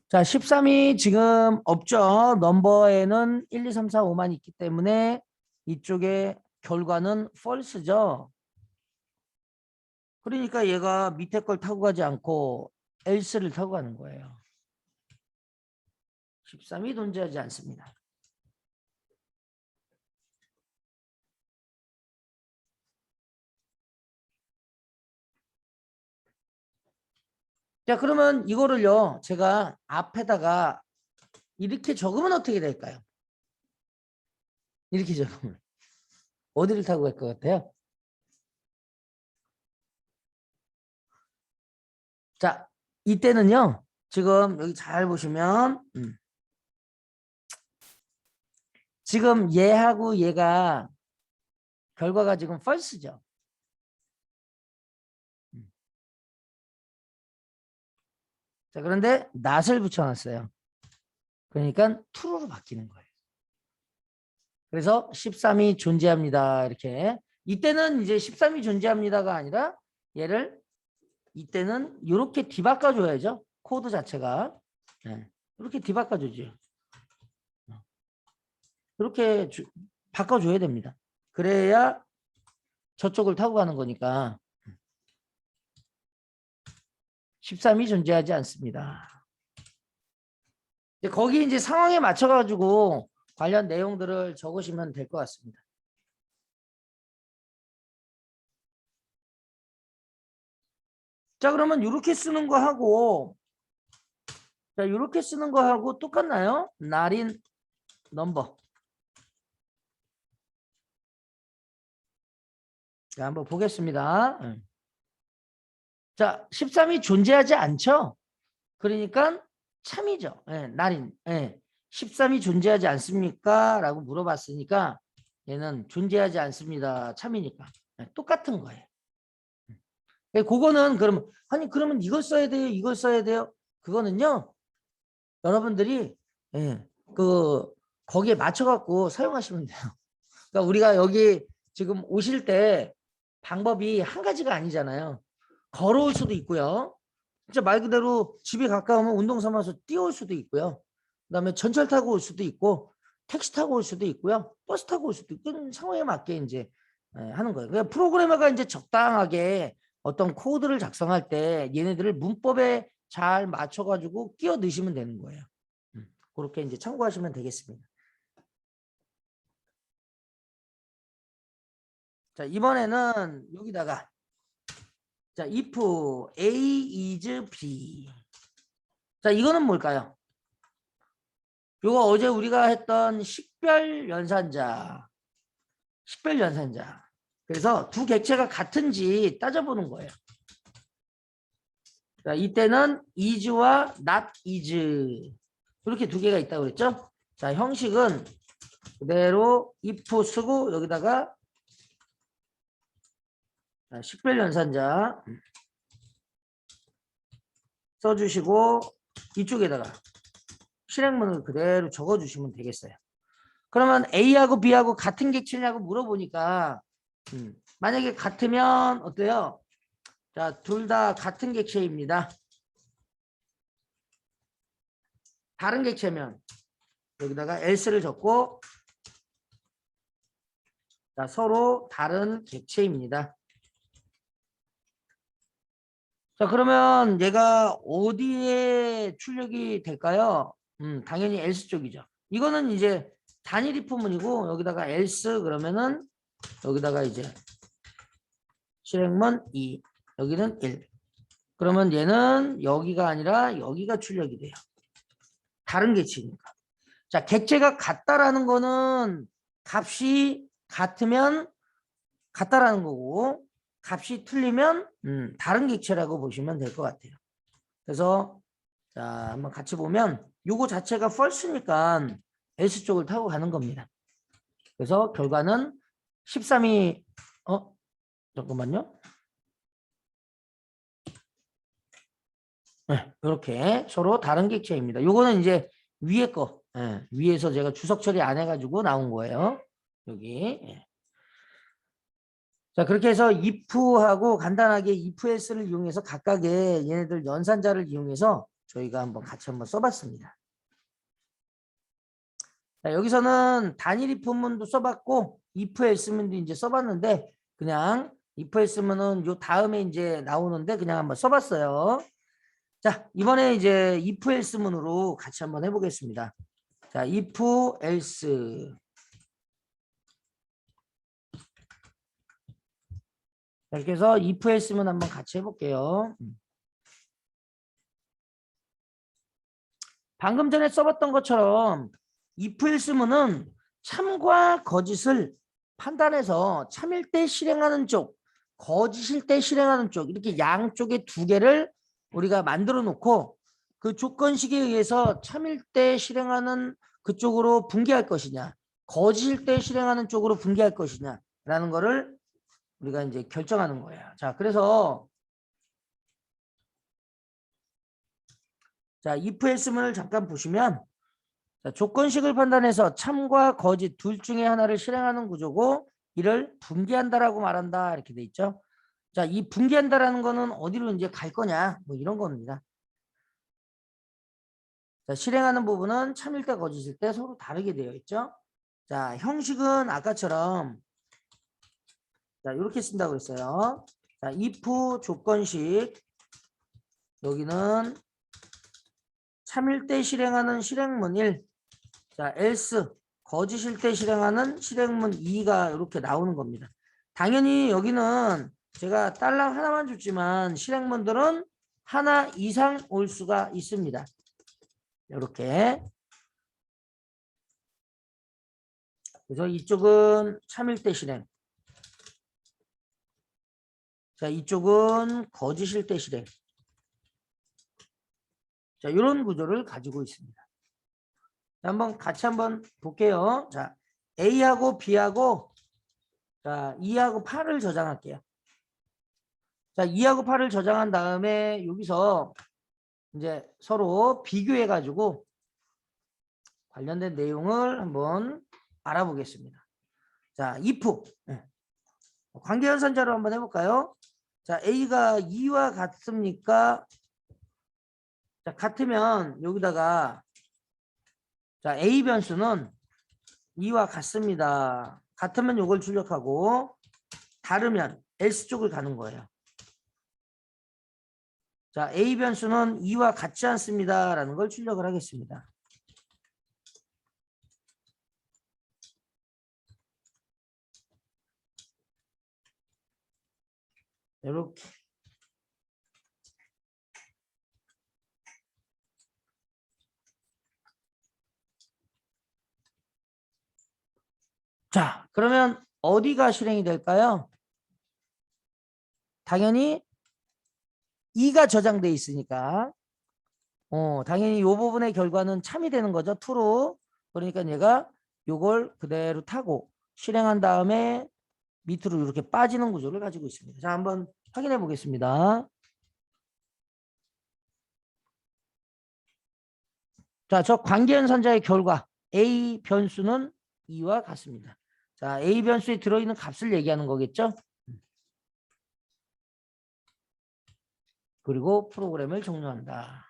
자, 13이 지금 없죠. 넘버에는 1, 2, 3, 4, 5만 있기 때문에 이쪽에 결과는 false죠. 그러니까 얘가 밑에 걸 타고 가지 않고 else를 타고 가는 거예요. 13이 존재하지 않습니다. 자, 그러면 이거를요, 제가 앞에다가 이렇게 적으면 어떻게 될까요? 이렇게 적으면 어디를 타고 갈 것 같아요? 자, 이때는요, 지금 여기 잘 보시면 지금 얘하고 얘가 결과가 지금 false죠. 자, 그런데 not을 붙여놨어요. 그러니까 true로 바뀌는 거예요. 그래서 13이 존재합니다. 이렇게. 이때는 이제 13이 존재합니다가 아니라 얘를 이때는 이렇게 뒤바꿔줘야죠. 코드 자체가. 네. 이렇게 뒤바꿔주죠. 이렇게 바꿔줘야 됩니다. 그래야 저쪽을 타고 가는 거니까 13이 존재하지 않습니다. 거기 이제 상황에 맞춰가지고 관련 내용들을 적으시면 될 것 같습니다. 자, 그러면 이렇게 쓰는 거 하고, 자, 이렇게 쓰는 거 하고 똑같나요? not in number. 자, 한번 보겠습니다. 자, 13이 존재하지 않죠? 그러니까 참이죠. 예, not in. 예. 13이 존재하지 않습니까? 라고 물어봤으니까 얘는 존재하지 않습니다. 참이니까. 예, 똑같은 거예요. 그거는 그러면 아니 그러면 이걸 써야 돼요, 이걸 써야 돼요. 그거는요 여러분들이 그 거기에 맞춰갖고 사용하시면 돼요. 그러니까 우리가 여기 지금 오실 때 방법이 한 가지가 아니잖아요. 걸어올 수도 있고요. 진짜 말 그대로 집이 가까우면 운동 삼아서 뛰어올 수도 있고요. 그다음에 전철 타고 올 수도 있고 택시 타고 올 수도 있고요. 버스 타고 올 수도 있고 그런 상황에 맞게 이제 하는 거예요. 그러니까 프로그래머가 이제 적당하게 어떤 코드를 작성할 때 얘네들을 문법에 잘 맞춰가지고 끼워 넣으시면 되는 거예요. 그렇게 이제 참고하시면 되겠습니다. 자, 이번에는 여기다가 자, if A is B. 자, 이거는 뭘까요? 요거 어제 우리가 했던 식별 연산자. 식별 연산자. 그래서 두 객체가 같은지 따져보는 거예요. 자, 이때는 is와 not is 이렇게 두 개가 있다고 그랬죠? 자, 형식은 그대로 if 쓰고 여기다가 자, 식별 연산자 써주시고 이쪽에다가 실행문을 그대로 적어주시면 되겠어요. 그러면 A하고 B하고 같은 객체냐고 물어보니까 만약에 같으면 어때요? 자, 둘 다 같은 객체입니다. 다른 객체면 여기다가 else를 적고, 자, 서로 다른 객체입니다. 자, 그러면 얘가 어디에 출력이 될까요? 당연히 else 쪽이죠. 이거는 이제 단일 if문이고, 여기다가 else 그러면은 여기다가 이제 실행문 2, 여기는 1. 그러면 얘는 여기가 아니라 여기가 출력이 돼요. 다른 객체니까. 자, 객체가 같다라는 거는 값이 같으면 같다라는 거고, 값이 틀리면 다른 객체라고 보시면 될 것 같아요. 그래서 자, 한번 같이 보면 요거 자체가 false니까 else 쪽을 타고 가는 겁니다. 그래서 결과는 13이 잠깐만요. 네, 이렇게 서로 다른 객체입니다. 요거는 이제 위에 거, 위에서 제가 주석 처리 안 해가지고 나온 거예요. 여기. 자, 그렇게 해서 if하고 간단하게 if else를 이용해서 각각의 얘네들 연산자를 이용해서 저희가 같이 한번 써봤습니다. 자, 여기서는 단일 if문도 써봤고 if else문도 이제 써봤는데, 그냥 if else문은 요 다음에 이제 나오는데 그냥 한번 써봤어요. 자, 이번에 이제 if else문으로 같이 한번 해보겠습니다. 자, if else. 이렇게 해서 if else문 한번 같이 해볼게요. 방금 전에 써봤던 것처럼 if else문은 참과 거짓을 판단해서 참일 때 실행하는 쪽, 거짓일 때 실행하는 쪽, 이렇게 양쪽에 두 개를 우리가 만들어 놓고 그 조건식에 의해서 참일 때 실행하는 그쪽으로 분개할 것이냐, 거짓일 때 실행하는 쪽으로 분개할 것이냐 라는 거를 우리가 이제 결정하는 거예요. 자, 그래서 자, if else문을 잠깐 보시면, 자, 조건식을 판단해서 참과 거짓 둘 중에 하나를 실행하는 구조고 이를 분개한다라고 말한다, 이렇게 돼 있죠. 자, 이 분개한다라는 거는 어디로 이제 갈 거냐, 뭐 이런 겁니다. 자, 실행하는 부분은 참일 때 거짓일 때 서로 다르게 되어 있죠. 자, 형식은 아까처럼 자, 이렇게 쓴다고 했어요. 자, if 조건식, 여기는 참일 때 실행하는 실행문 1, 자, else 거짓일 때 실행하는 실행문 2가 이렇게 나오는 겁니다. 당연히 여기는 제가 딸랑 하나만 줬지만 실행문들은 하나 이상 올 수가 있습니다. 이렇게. 그래서 이쪽은 참일 때 실행, 자, 이쪽은 거짓일 때 실행. 자, 이런 구조를 가지고 있습니다. 자, 한번 같이 한번 볼게요. 자, A하고 B하고 자, 2하고 8을 저장할게요. 자, 2하고 8을 저장한 다음에 여기서 이제 서로 비교해 가지고 관련된 내용을 한번 알아보겠습니다. 자, if 관계연산자로 한번 해볼까요? 자, A가 2와 같습니까? 자, 같으면 여기다가 자, A 변수는 2와 같습니다. 같으면 이걸 출력하고 다르면 else 쪽을 가는 거예요. 자, A 변수는 2와 같지 않습니다 라는 걸 출력을 하겠습니다. 이렇게. 자, 그러면 어디가 실행이 될까요? 당연히 2가 저장돼 있으니까 당연히 이 부분의 결과는 참이 되는 거죠. true. 그러니까 얘가 요걸 그대로 타고 실행한 다음에 밑으로 이렇게 빠지는 구조를 가지고 있습니다. 자, 한번 확인해 보겠습니다. 자, 저 관계연산자의 결과 A 변수는 2와 같습니다. 자, A 변수에 들어있는 값을 얘기하는 거겠죠? 그리고 프로그램을 종료한다.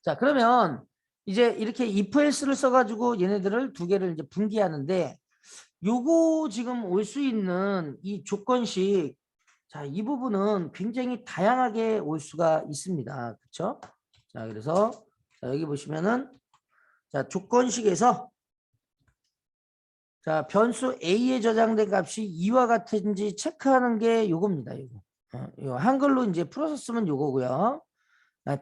자, 그러면 이제 이렇게 if else를 써가지고 얘네들을 두 개를 이제 분기하는데 요거 지금 올 수 있는 이 조건식, 자, 이 부분은 굉장히 다양하게 올 수가 있습니다. 그렇죠? 자, 그래서 자, 여기 보시면은 자, 조건식에서 자, 변수 A에 저장된 값이 2와 같은지 체크하는 게 요겁니다. 요거. 요 한글로 이제 풀어서 쓰면 요거고요.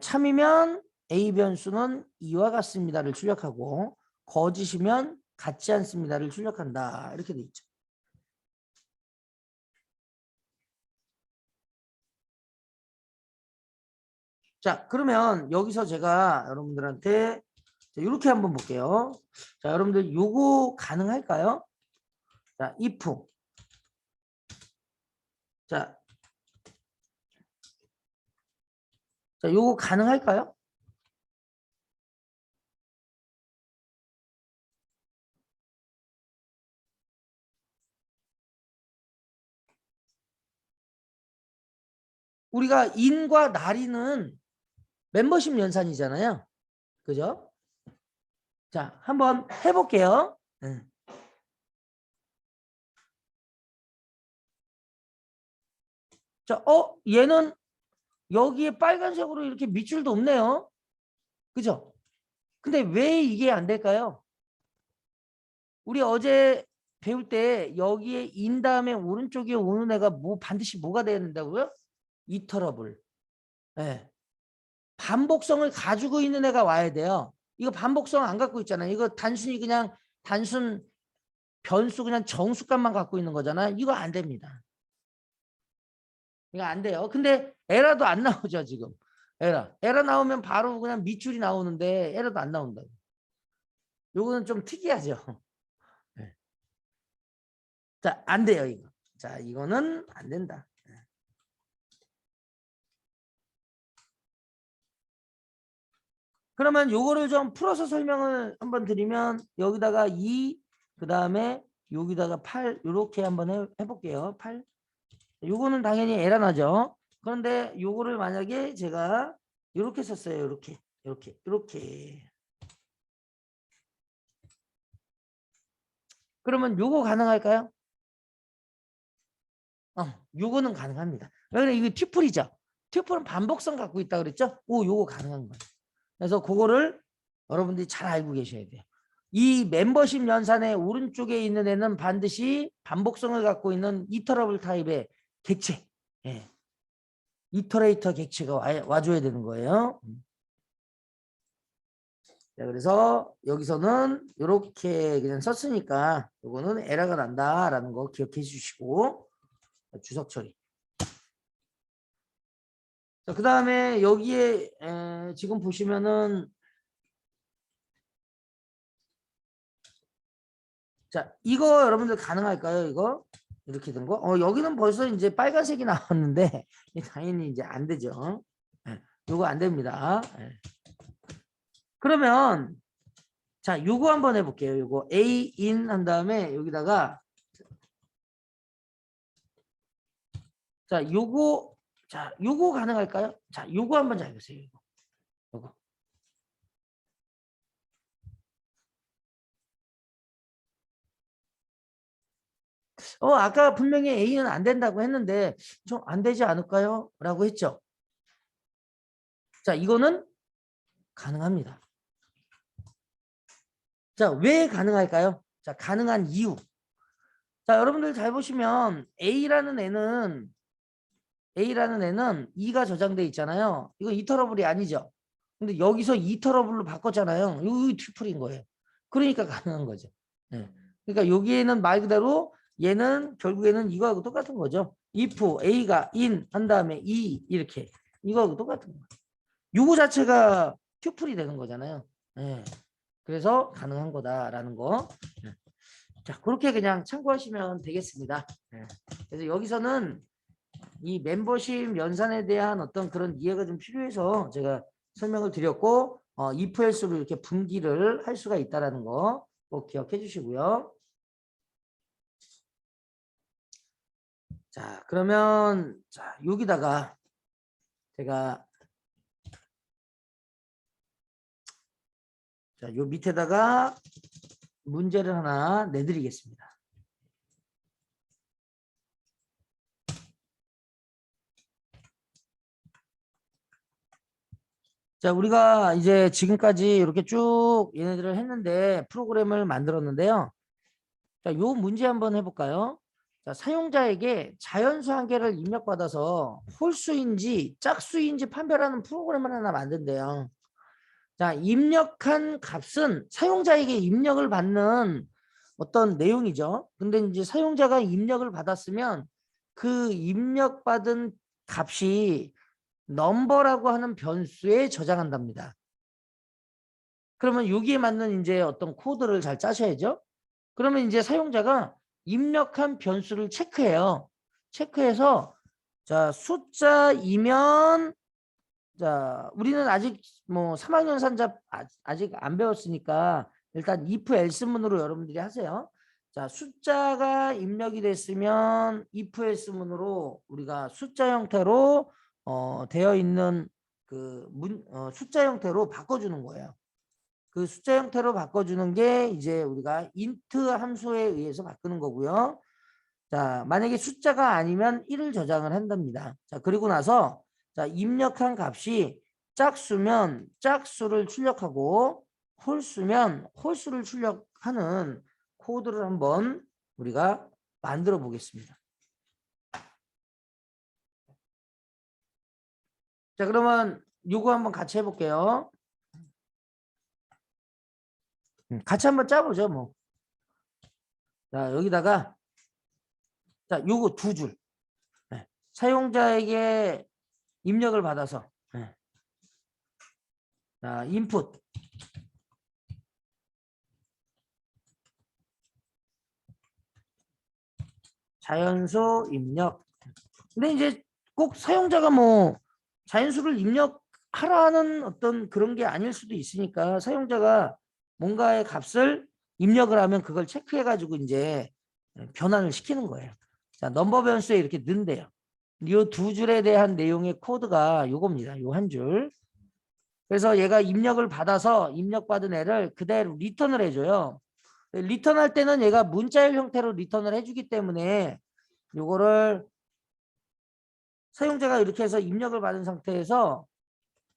참이면 A 변수는 2와 같습니다를 출력하고 거짓이면 같지 않습니다를 출력한다. 이렇게 돼 있죠. 자, 그러면 여기서 제가 여러분들한테 이렇게 한번 볼게요. 자, 여러분들 요거 가능할까요? 자, if. 자, 요거 가능할까요? 우리가 인과 날이는 멤버십 연산이잖아요. 그죠? 자, 한번 해볼게요. 자, 얘는 여기에 빨간색으로 이렇게 밑줄도 없네요. 그죠? 근데 왜 이게 안 될까요? 우리 어제 배울 때 여기에 인 다음에 오른쪽에 오는 애가 반드시 뭐가 돼야 된다고요? 이터러블. 네. 반복성을 가지고 있는 애가 와야 돼요. 이거 반복성 안 갖고 있잖아요. 이거 단순히 그냥 단순 변수 그냥 정수값만 갖고 있는 거잖아요. 이거 안 됩니다. 이거 안 돼요. 근데 에러도 안 나오죠, 지금. 에러 나오면 바로 그냥 밑줄이 나오는데 에러도 안 나온다고. 요거는 좀 특이하죠. 네. 자, 안 돼요, 이거. 자, 이거는 안 된다. 그러면 요거를 좀 풀어서 설명을 한번 드리면 여기다가 2, 그 다음에 여기다가 8 이렇게 한번 해볼게요. 8. 요거는 당연히 에러 나죠. 그런데 요거를 만약에 제가 이렇게 썼어요. 이렇게. 그러면 요거 가능할까요? 요거는 가능합니다. 왜냐면 이게 튜플이죠. 튜플은 반복성 갖고 있다 그랬죠? 요거 가능한 거예요. 그래서 그거를 여러분들이 잘 알고 계셔야 돼요. 이 멤버십 연산의 오른쪽에 있는 애는 반드시 반복성을 갖고 있는 이터러블 타입의 객체, 이터레이터 객체가 와줘야 되는 거예요. 자, 그래서 여기서는 이렇게 그냥 썼으니까 이거는 에러가 난다라는 거 기억해 주시고 주석 처리. 자, 그 다음에 여기에 지금 보시면은 자, 이거 여러분들 가능할까요? 이거 이렇게 된 거? 여기는 벌써 이제 빨간색이 나왔는데 당연히 이제 안 되죠. 이거 안 됩니다. 그러면 자, 요거 한번 해볼게요. 요거 A in 한 다음에 여기다가 자, 요거 가능할까요? 자, 요거 한번 잘 보세요. 요거. 아까 분명히 A는 안 된다고 했는데 좀 안 되지 않을까요? 라고 했죠. 자, 이거는 가능합니다. 자, 왜 가능할까요? 자, 가능한 이유. 자, 여러분들 잘 보시면 A라는 애는 2가 저장돼 있잖아요. 이거 이터러블이 아니죠. 근데 여기서 이터러블로 바꿨잖아요. 이 튜플인 거예요. 그러니까 가능한 거죠. 그러니까 여기에는 말 그대로 얘는 결국에는 이거하고 똑같은 거죠. if A가 in 한 다음에 E 이렇게 이거하고 똑같은 거예요. 요거 자체가 튜플이 되는 거잖아요. 그래서 가능한 거다라는 거. 자, 그렇게 그냥 참고하시면 되겠습니다. 그래서 여기서는 이 멤버십 연산에 대한 어떤 그런 이해가 좀 필요해서 제가 설명을 드렸고 if else로 이렇게 분기를 할 수가 있다라는 거 꼭 기억해 주시고요. 자, 그러면 자, 여기다가 제가 자, 요 밑에다가 문제를 하나 내드리겠습니다. 자, 우리가 이제 지금까지 이렇게 쭉 얘네들을 했는데 프로그램을 만들었는데요. 자, 요 문제 한번 해볼까요? 자, 사용자에게 자연수 한 개를 입력받아서 홀수인지 짝수인지 판별하는 프로그램을 하나 만든대요. 자, 입력한 값은 사용자에게 입력을 받는 어떤 내용이죠. 근데 이제 사용자가 입력을 받았으면 그 입력받은 값이 넘버라고 하는 변수에 저장한답니다. 그러면 여기에 맞는 이제 어떤 코드를 잘 짜셔야죠. 그러면 이제 사용자가 입력한 변수를 체크해요. 체크해서 자, 숫자이면 자, 우리는 아직 뭐 3학년 산자 아직 안 배웠으니까 일단 if else 문으로 여러분들이 하세요. 자, 숫자가 입력이 됐으면 if else 문으로 우리가 숫자 형태로 되어 있는 그 숫자 형태로 바꿔주는 거예요. 그 숫자 형태로 바꿔주는 게 이제 우리가 int 함수에 의해서 바꾸는 거고요. 자, 만약에 숫자가 아니면 1을 저장을 한답니다. 자, 그리고 나서 자, 입력한 값이 짝수면 짝수를 출력하고 홀수면 홀수를 출력하는 코드를 한번 우리가 만들어 보겠습니다. 자, 그러면 요거 한번 같이 해볼게요. 같이 한번 짜보죠, 뭐. 자, 여기다가 자, 요거 두 줄. 네. 사용자에게 입력을 받아서 네. 자, 인풋 자연수 입력. 근데 이제 꼭 사용자가 뭐 자연수를 입력하라는 어떤 그런 게 아닐 수도 있으니까 사용자가 뭔가의 값을 입력을 하면 그걸 체크해 가지고 이제 변환을 시키는 거예요. 자, 넘버 변수에 이렇게 넣는데요. 이 두 줄에 대한 내용의 코드가 요겁니다. 요 한 줄. 그래서 얘가 입력을 받아서 입력받은 애를 그대로 리턴을 해줘요. 리턴할 때는 얘가 문자열 형태로 리턴을 해주기 때문에 요거를 사용자가 이렇게 해서 입력을 받은 상태에서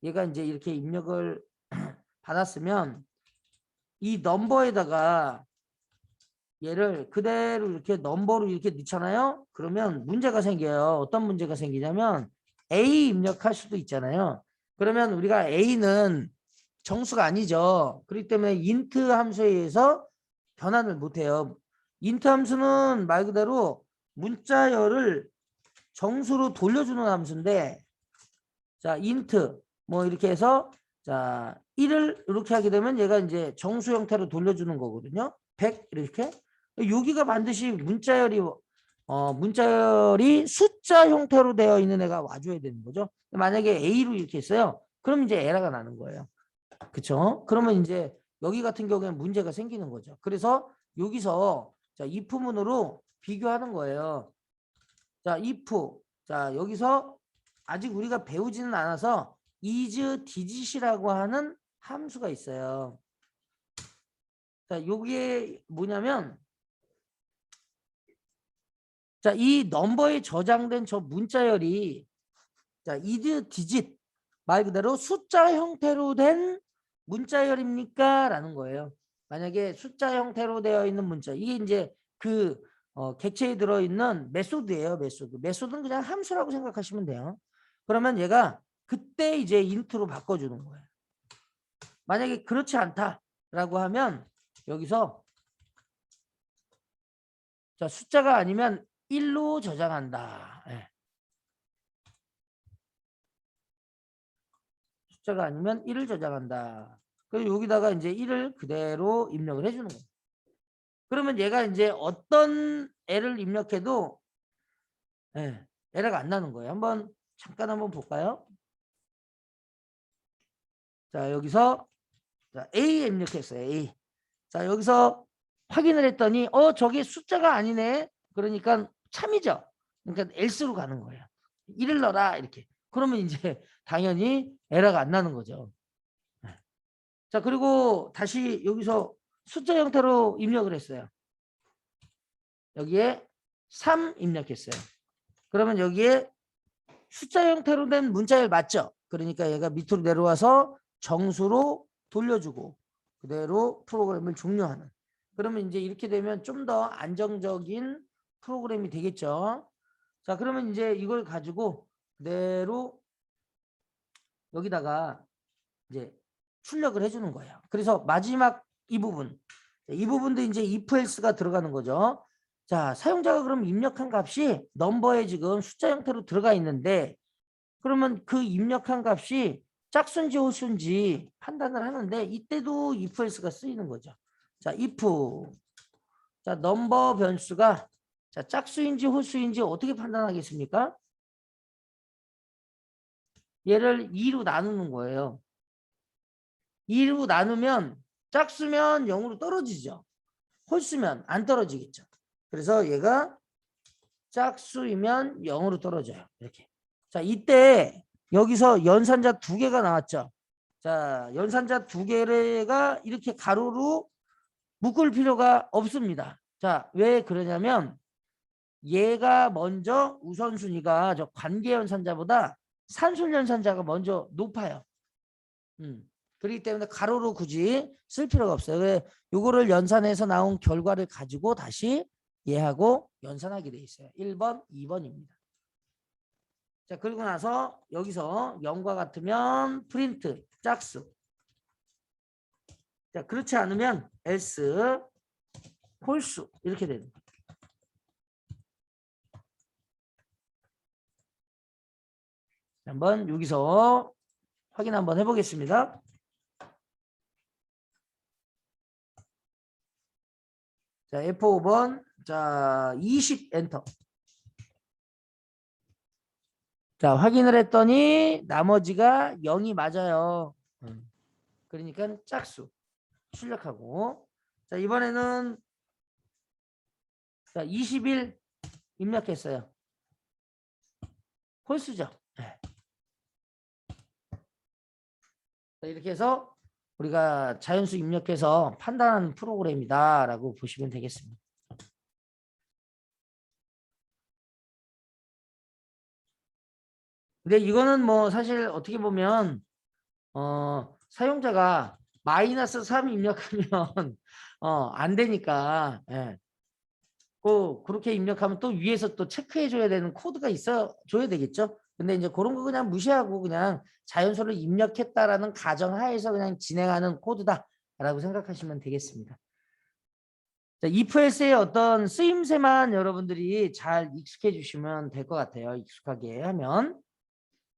얘가 이제 이렇게 입력을 받았으면 이 넘버에다가 얘를 그대로 이렇게 넘버로 이렇게 넣잖아요. 그러면 문제가 생겨요. 어떤 문제가 생기냐면 A 입력할 수도 있잖아요. 그러면 우리가 A는 정수가 아니죠. 그렇기 때문에 int 함수에 의해서 변환을 못해요. int 함수는 말 그대로 문자열을 정수로 돌려주는 함수인데 자 int 뭐 이렇게 해서 자 1을 이렇게 하게 되면 얘가 이제 정수 형태로 돌려주는 거거든요. 100 이렇게 여기가 반드시 문자열이 숫자 형태로 되어 있는 애가 와줘야 되는 거죠. 만약에 A로 이렇게 했어요. 그럼 이제 에러가 나는 거예요. 그렇죠? 그러면 이제 여기 같은 경우에는 문제가 생기는 거죠. 그래서 여기서 자 if문으로 비교하는 거예요. 자 if 자 여기서 아직 우리가 배우지는 않아서 is digit이라고 하는 함수가 있어요. 자 요게 뭐냐면 자 이 넘버에 저장된 저 문자열이 자 is digit 말 그대로 숫자 형태로 된 문자열입니까? 라는 거예요. 만약에 숫자 형태로 되어 있는 문자 이게 이제 그 객체에 들어있는 메소드예요. 메소드는 그냥 함수라고 생각하시면 돼요. 그러면 얘가 그때 이제 인트로 바꿔주는 거예요. 만약에 그렇지 않다라고 하면 여기서 자 숫자가 아니면 1로 저장한다. 네. 숫자가 아니면 1을 저장한다. 그리고 여기다가 이제 1을 그대로 입력을 해주는 거예요. 그러면 얘가 이제 어떤 애를 입력해도 에러가 안 나는 거예요. 한번 잠깐 한번 볼까요? 자, 여기서 자, A 입력했어요. A. 자, 여기서 확인을 했더니 저게 숫자가 아니네. 그러니까 참이죠. 그러니까 else로 가는 거예요. 1을 넣어라 이렇게. 그러면 이제 당연히 에러가 안 나는 거죠. 자, 그리고 다시 여기서 숫자 형태로 입력을 했어요. 여기에 3 입력했어요. 그러면 여기에 숫자 형태로 된 문자열 맞죠? 그러니까 얘가 밑으로 내려와서 정수로 돌려주고 그대로 프로그램을 종료하는. 그러면 이제 이렇게 되면 좀 더 안정적인 프로그램이 되겠죠. 자, 그러면 이제 이걸 가지고 그대로 여기다가 이제 출력을 해주는 거예요. 그래서 마지막 이 부분도 이제 if else가 들어가는 거죠. 자, 사용자가 그럼 입력한 값이 넘버에 지금 숫자 형태로 들어가 있는데 그러면 그 입력한 값이 짝수인지 홀수인지 판단을 하는데 이때도 if else가 쓰이는 거죠. 자, if 자, 넘버 변수가 자, 짝수인지 홀수인지 어떻게 판단하겠습니까? 얘를 2로 나누는 거예요. 2로 나누면 짝수면 0으로 떨어지죠. 홀수면 안 떨어지겠죠. 그래서 얘가 짝수이면 0으로 떨어져요. 이렇게. 자, 이때 여기서 연산자 2개가 나왔죠. 자, 연산자 2개가 이렇게 가로로 묶을 필요가 없습니다. 자, 왜 그러냐면 얘가 먼저 우선순위가 저 관계연산자보다 산술연산자가 먼저 높아요. 그렇기 때문에 가로로 굳이 쓸 필요가 없어요. 왜? 요거를 연산해서 나온 결과를 가지고 다시 얘하고 연산하게 돼 있어요. 1번, 2번입니다. 자, 그리고 나서 여기서 0과 같으면 프린트 짝수. 자, 그렇지 않으면 else 홀수 이렇게 되는 거예요. 한번 여기서 확인 한번 해보겠습니다. 자, F5번. 자, 20 엔터. 자, 확인을 했더니 나머지가 0이 맞아요. 그러니까 짝수 출력하고. 자, 이번에는 자, 21 입력했어요. 홀수죠. 네. 자, 이렇게 해서 우리가 자연수 입력해서 판단하는 프로그램이다 라고 보시면 되겠습니다. 근데 이거는 뭐 사실 어떻게 보면 사용자가 마이너스 3 입력하면 안 되니까 예. 그렇게 입력하면 또 위에서 또 체크해 줘야 되는 코드가 있어 줘야 되겠죠. 근데 이제 그런 거 그냥 무시하고 그냥 자연수를 입력했다라는 가정하에서 그냥 진행하는 코드다라고 생각하시면 되겠습니다. 자, if else의 어떤 쓰임새만 여러분들이 잘 익숙해 주시면 될 것 같아요. 익숙하게 하면.